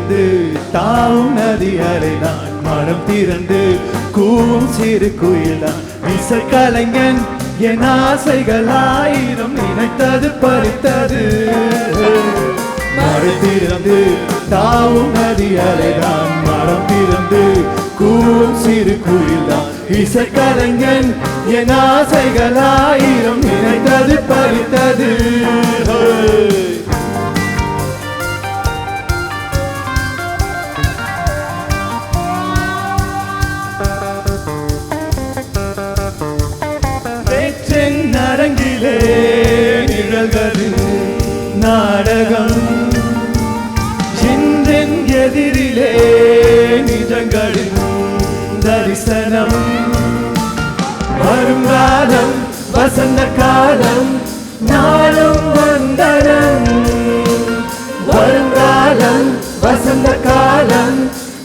திறந்து தாவும் நதி அலைதான் மனம் திறந்து கூவும் சிறு குயில்தான் இசை கலைஞன் என் ஆசைகள் ஆயிரம் நினைத்தது பறித்தது மழை திறந்து தாவும் நதி அலைதான் மனம் திறந்து கூவும் சிறு குயில்தான் இசை கலைஞன் என் ஆசைகள் ஆயிரம் நினைத்தது பறித்தது அரங்கிலே நிழல்களின் நாடகம் இன்றின் எதிரிலே நிஜங்களின் தரிசனம் வருங்காலம் வசந்த காலம் நாளும் வந்தனம் வருங்காலம் வசந்த காலம்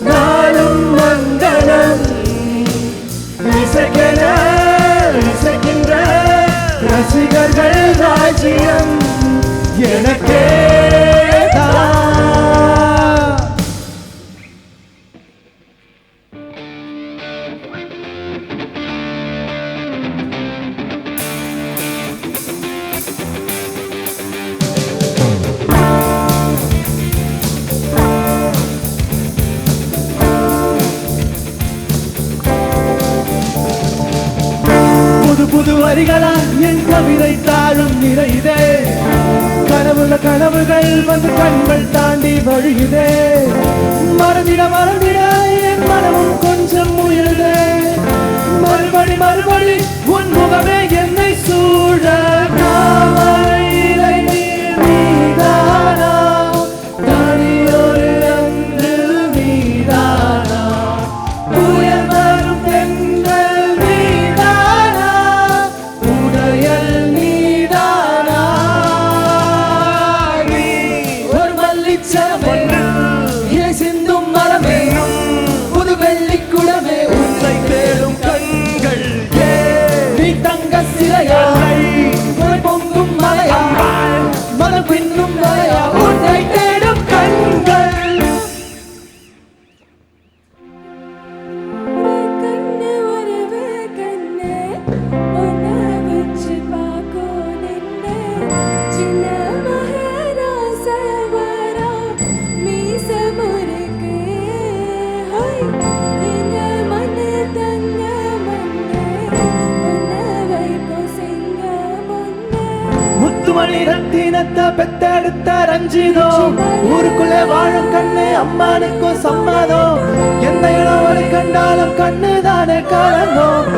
நாளும் வந்தனம் இசைக்கின்ற ரசிகர்கள் ராஜ்யம் எனக்கே புது வரிகளால் என் கவிதை தாழும் நிறையுதே கனவுகள் வந்து கண்கள் தாண்டி வழியுதே மறந்திட என் மனமும் கொஞ்சம் முயலுதே மறுபடி உன் முகமே என்னை சூழ காவலை நீதானா தனியொரு அன்று நீதானா புயல் வரும் தென்றல் நீதானா உடையல் நீதானா நீ ஒரு மல்லிச்சமன்று இலை சிந்தும் மரமே புது வெள்ளிக்குடமே உன்னை தேடும் கண்கள் நீ தங்க சிலையா பொங்கும் மலையா மனம் பின்னும் மலையா உன்னை தேடும் கண்கள் முத்துமணி ரத்தினத்தை பெத்தெடுத்த ரஞ்சிதோ ஊருக்குள்ளே வாழும் கண்ணு அம்மானுக்கும் சம்மதம் எந்த இடம் கண்டாலும் கண்ணு தானே கலங்கும்